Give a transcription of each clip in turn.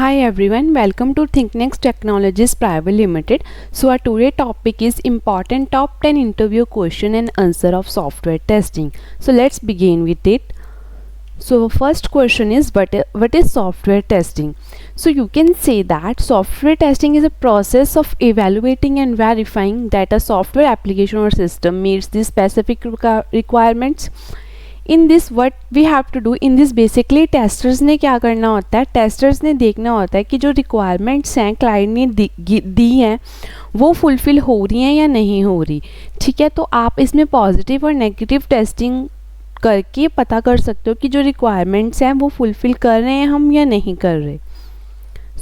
Hi everyone, welcome to ThinkNext Technologies Private Limited. So our today topic is important top 10 interview question and answer of software testing. So let's begin with it. So first question is what is software testing? So you can say that software testing is a process of evaluating and verifying that a software application or system meets the specific requirements. In this what we have to do in this basically testers ने क्या करना होता है, testers ने देखना होता है कि जो रिक्वायरमेंट्स हैं क्लाइंट ने दी हैं वो फुलफ़िल हो रही हैं या नहीं हो रही. ठीक है, तो आप इसमें पॉजिटिव और नेगेटिव टेस्टिंग करके पता कर सकते हो कि जो रिक्वायरमेंट्स हैं वो फुलफ़िल कर रहे हैं हम या नहीं कर रहे.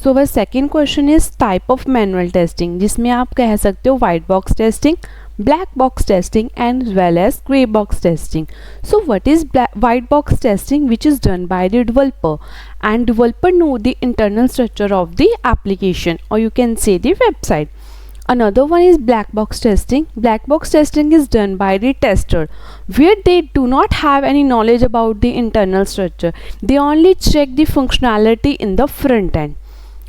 सो वह second question is type of manual testing, जिसमें आप कह सकते हो white box testing, black box testing and as well as gray box testing. So what is white box testing? Which is done by the developer, and developer know the internal structure of the application, or you can say the website. Another one is black box testing. Black box testing is done by the tester, where they do not have any knowledge about the internal structure. They only check the functionality in the front end.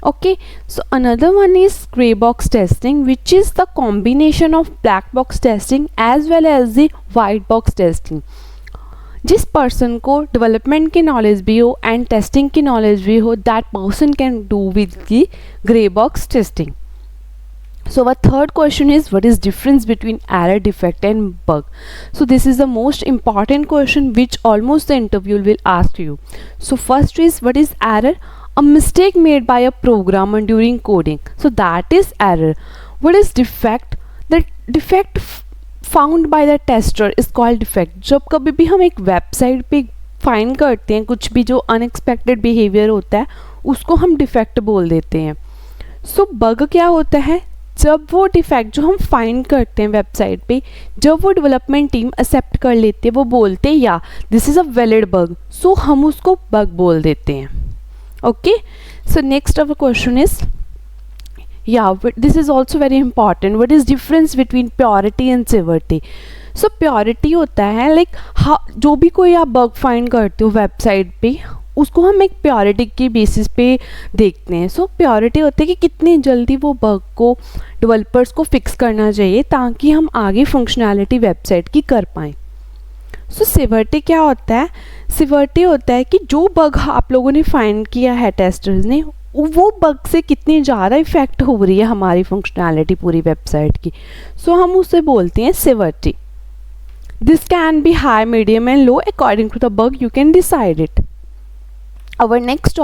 Okay, so another one is gray box testing, which is the combination of black box testing as well as the white box testing. जिस person को development की knowledge भी हो and testing की knowledge भी हो, that person can do with the grey box testing. So our third question is what is difference between error, defect and bug. So this is the most important question which almost the interview will ask you. So first is what is error? A mistake made by a programmer during coding. So that is error. What is defect? The defect found by the tester is called defect. जब कभी भी हम एक website पे find करते हैं कुछ भी जो अनएक्सपेक्टेड बिहेवियर होता है उसको हम डिफेक्ट बोल देते हैं. सो बग क्या होता है? जब वो डिफेक्ट जो हम फाइंड करते हैं वेबसाइट पे, जब वो डेवलपमेंट टीम एक्सेप्ट कर लेते हैं, वो बोलते हैं या this is a valid bug, so हम उसको बग बोल देते हैं. Okay, so next our question is, this is also very important. What is difference between purity and severity? So purity होता है like जो भी कोई आप बग फाइंड करते हो वेबसाइट पे उसको हम एक प्योरिटी की बेसिस पे देखते हैं. सो प्योरिटी होती है कि कितनी जल्दी वो बग को डेवलपर्स को फिक्स करना चाहिए ताकि हम आगे फंक्शनैलिटी वेबसाइट की कर पाएँ. सो सिवर्टी क्या होता है? सिवर्टी होता है कि जो बग आप लोगों ने फाइंड किया है टेस्टर्स ने, वो बग से कितनी ज़्यादा इफेक्ट हो रही है हमारी फंक्शनैलिटी पूरी वेबसाइट की. सो हम उसे बोलते हैं severity. This can be high, medium and low according to the bug, you can decide it. Our next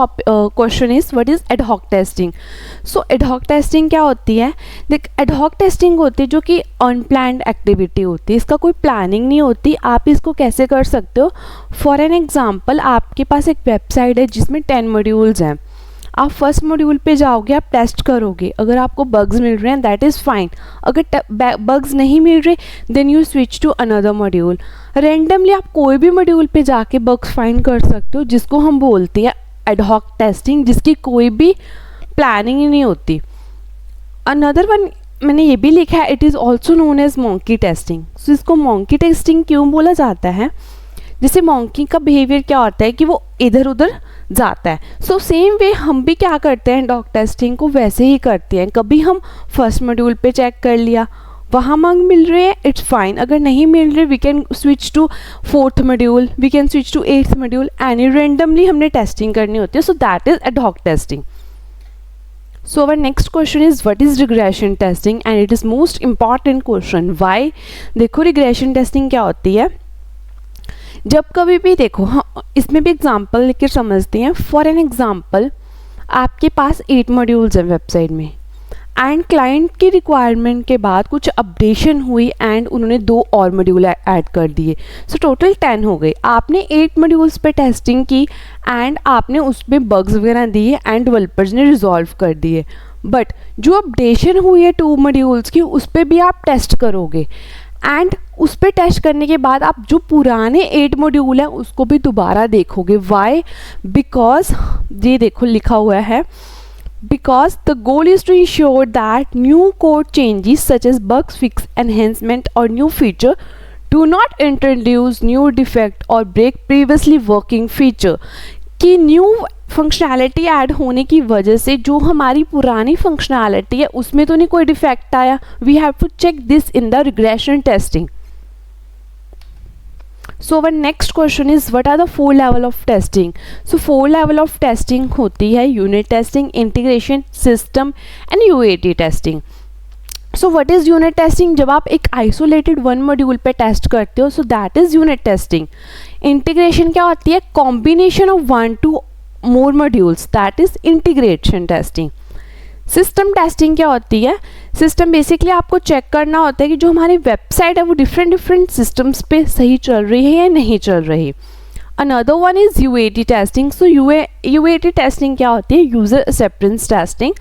question is what is ad hoc testing. So ad hoc testing क्या होती है? देख ad hoc testing होती है जो कि unplanned activity होती है, इसका कोई प्लानिंग नहीं होती. आप इसको कैसे कर सकते हो? फॉर एन एग्जांपल, आपके पास एक वेबसाइट है जिसमें 10 मॉड्यूल्स हैं. आप फर्स्ट मॉड्यूल पे जाओगे, आप टेस्ट करोगे, अगर आपको बग्स मिल रहे हैं दैट इज़ फाइन. अगर बग्स नहीं मिल रहे then you switch to another module. Randomly आप कोई भी मॉड्यूल पे जाके बग्स फाइंड कर सकते हो, जिसको हम बोलते हैं एड हॉक टेस्टिंग, जिसकी कोई भी प्लानिंग ही नहीं होती. अनदर वन मैंने ये भी लिखा है, it is also known as monkey testing. So इसको मॉन्की टेस्टिंग क्यों बोला जाता है? जैसे मॉन्की का बिहेवियर क्या होता है कि वो इधर उधर जाता है. सो सेम वे हम भी क्या करते हैं, डॉग टेस्टिंग को वैसे ही करते हैं. कभी हम फर्स्ट मॉड्यूल पे चेक कर लिया, वहाँ मंग मिल रहे हैं, इट्स फाइन. अगर नहीं मिल रहे we can switch to fourth module, we can switch to eighth module. Any randomly हमने टेस्टिंग करनी होती है. So that is ad hoc testing. So our next question is what is regression testing, and it is most important question. Why? देखो regression testing क्या होती है. जब कभी भी देखो, हाँ इसमें भी एग्जांपल लेकर समझते हैं. फॉर एन एग्जांपल, आपके पास 8 मॉड्यूल्स हैं वेबसाइट में एंड क्लाइंट की रिक्वायरमेंट के बाद कुछ अपडेशन हुई एंड उन्होंने 2 और मॉड्यूल ऐड कर दिए. सो टोटल 10 हो गए. आपने 8 मॉड्यूल्स पे टेस्टिंग की एंड आपने उसमें बग्स वगैरह दिए एंड डेवलपर्स ने रिजॉल्व कर दिए. बट जो अपडेशन हुई है 2 मॉड्यूल्स की, उस पर भी आप टेस्ट करोगे एंड उस पर टेस्ट करने के बाद आप जो पुराने 8 मॉड्यूल हैं उसको भी दोबारा देखोगे. वाई? बिकॉज ये देखो लिखा हुआ है, because the goal is to ensure that new code changes such as bugs fix, enhancement or new feature do not introduce new defect or break previously working feature. कि न्यू फंक्शनैलिटी ऐड होने की वजह से जो हमारी पुरानी functionality है उसमें तो नहीं कोई डिफेक्ट आया. We have to check this in the regression testing. So our next question is what are the 4 level of testing? So 4 level of testing होती है unit testing, integration, system and UAT testing. So what is unit testing? जब आप एक isolated one module पे test करते हो, so that is unit testing. Integration क्या होती है? Combination of 1 to more modules, that is integration testing. System testing क्या होती है? सिस्टम बेसिकली आपको चेक करना होता है कि जो हमारी वेबसाइट है वो डिफरेंट सिस्टम्स पे सही चल रही है या नहीं चल रही. Another one is UAT testing. So UAT testing क्या होती है? User acceptance testing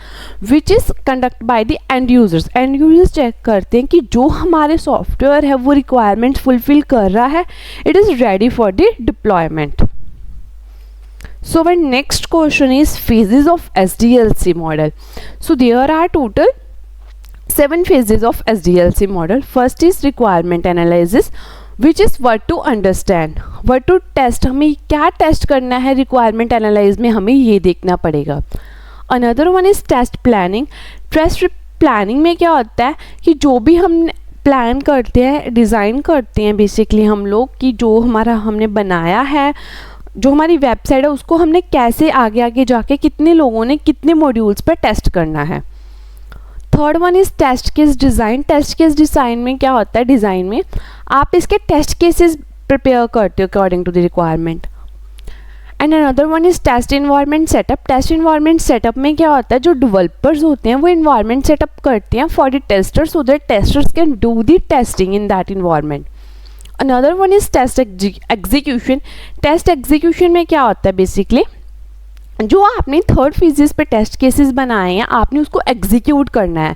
which is conduct by the end users. End users check करते हैं कि जो हमारे सॉफ्टवेयर है वो रिक्वायरमेंट्स फुलफिल कर रहा है, it is ready for the deployment. So our next question is phases of SDLC model. So there are total 7 phases of SDLC model. First is requirement analysis, which is what to understand, what to test. हमें क्या test करना है requirement analyse में, हमें ये देखना पड़ेगा. Another one is test planning. Test planning में क्या होता है कि जो भी हम प्लान करते हैं, डिज़ाइन करते हैं बेसिकली हम लोग कि जो हमारा हमने बनाया है, जो हमारी वेबसाइट है उसको हमने कैसे आगे आगे जाके कितने लोगों ने कितने मॉड्यूल्स पर टेस्ट करना है. Third one is test case design. Test case design में क्या होता है? डिज़ाइन में आप इसके टेस्ट केसेस प्रिपेयर करते हो according to the requirement. And another one is test environment setup. Test environment setup में क्या होता है? जो डेवलपर्स होते हैं वो इन्वायरमेंट सेटअप करते हैं for the testers so that testers can do the testing in that environment. Another one is test execution. Test execution में क्या होता है? बेसिकली जो आपने थर्ड फेजेस पे टेस्ट केसेस बनाए हैं आपने उसको एग्जीक्यूट करना है.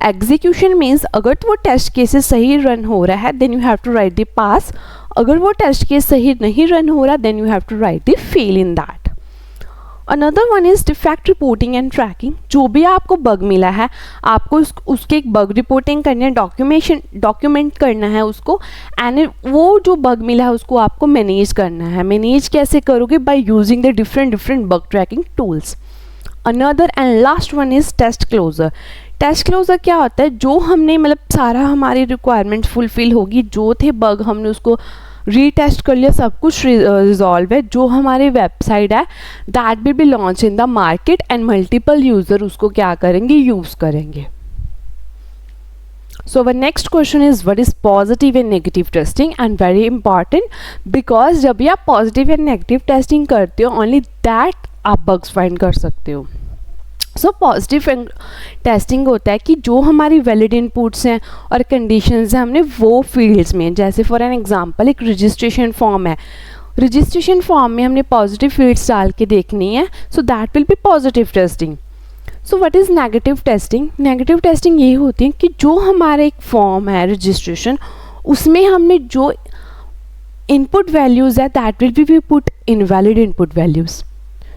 एग्जीक्यूशन मीन्स अगर तो वो टेस्ट केसेस सही रन हो रहा है then you have to write the pass. अगर वो टेस्ट केस सही नहीं रन हो रहा then you have to write the fail in that. Another one is defect reporting and tracking. जो भी आपको बग मिला है आपको उसके एक बग रिपोर्टिंग करनी है, डॉक्यूमेंट करना है उसको, एंड वो जो बग मिला है उसको आपको मैनेज करना है. मैनेज कैसे करोगे? By using the different bug tracking tools. Another and last one is test closure. Test closure क्या होता है? जो हमने मतलब सारा हमारी रिक्वायरमेंट फुलफिल होगी, जो थे बग हमने उसको रीटेस्ट कर लिया, सब कुछ रिजॉल्व है, जो हमारी वेबसाइट है that will be launch in the market and multiple user उसको क्या करेंगे? यूज़ करेंगे. So our next question is what is positive and negative testing. And very important because जब भी आप पॉजिटिव एंड नेगेटिव टेस्टिंग करते हो ओनली दैट आप बग्स फाइंड कर सकते हो. सो पॉजिटिव टेस्टिंग होता है कि जो हमारी वैलिड इनपुट्स हैं और कंडीशंस हैं हमने वो फील्ड्स में, जैसे फॉर एन एग्जांपल एक रजिस्ट्रेशन फॉर्म है, रजिस्ट्रेशन फॉर्म में हमने पॉजिटिव फील्ड्स डाल के देखनी है, so that will B positive testing. So what is negative testing? Negative testing ये होती है कि जो हमारा एक फॉर्म है रजिस्ट्रेशन उसमें हमने जो इनपुट वैल्यूज़ है that will B put invalid input values.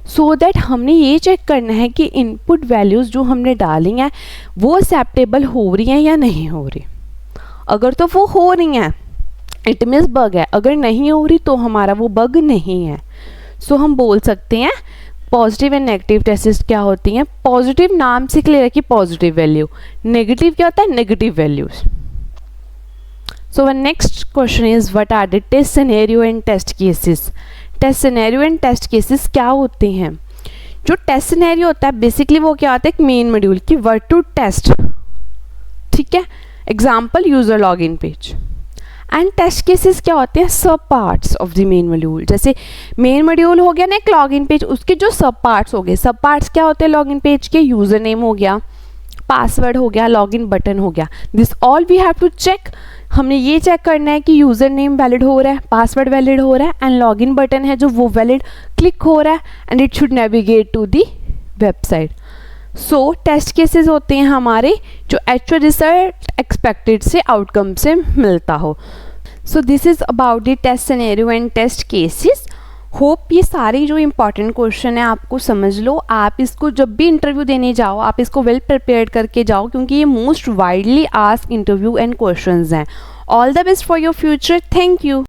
So that हमने ये चेक करना है कि इनपुट वैल्यूज़ जो हमने डाली हैं वो एक्सेप्टेबल हो रही हैं या नहीं हो रही. अगर तो वो हो रही हैं इट मीन्स बग है, अगर नहीं हो रही तो हमारा वो बग नहीं है. सो हम बोल सकते हैं पॉजिटिव एंड नेगेटिव टेस्ट क्या होती हैं. पॉजिटिव नाम से क्लियर है कि पॉजिटिव वैल्यू, नेगेटिव क्या होता है? Negative values. So one next question is what are the test scenario and test cases. Test scenario and test cases क्या होते हैं? जो टेस्ट सिनेरियो होता है बेसिकली वो क्या होता है? एक मेन मॉड्यूल की वर्ड टू टेस्ट, ठीक है, example user login page. And test cases क्या होते हैं? Sub parts of the main module. जैसे मेन मॉड्यूल हो गया ना एक लॉगिन पेज, उसके जो सब पार्ट्स हो गए. सब पार्ट्स क्या होते हैं लॉगिन पेज के? यूजर नेम हो गया, पासवर्ड हो गया, लॉगिन बटन हो गया. This all we have to check. हमने ये चेक करना है कि यूज़र नेम वैलिड हो रहा है, पासवर्ड वैलिड हो रहा है, एंड लॉगिन बटन है जो वो वैलिड क्लिक हो रहा है, and it should navigate to the website. So test cases होते हैं हमारे जो एक्चुअल रिजल्ट एक्सपेक्टेड से आउटकम से मिलता हो. So this is about the test scenario and test cases. Hope ये सारे जो इंपॉर्टेंट क्वेश्चन है आपको समझ लो. आप इसको जब भी इंटरव्यू देने जाओ आप इसको वेल प्रिपेयर्ड करके जाओ क्योंकि ये most widely ask interview and questions हैं. All the best for your future. Thank you.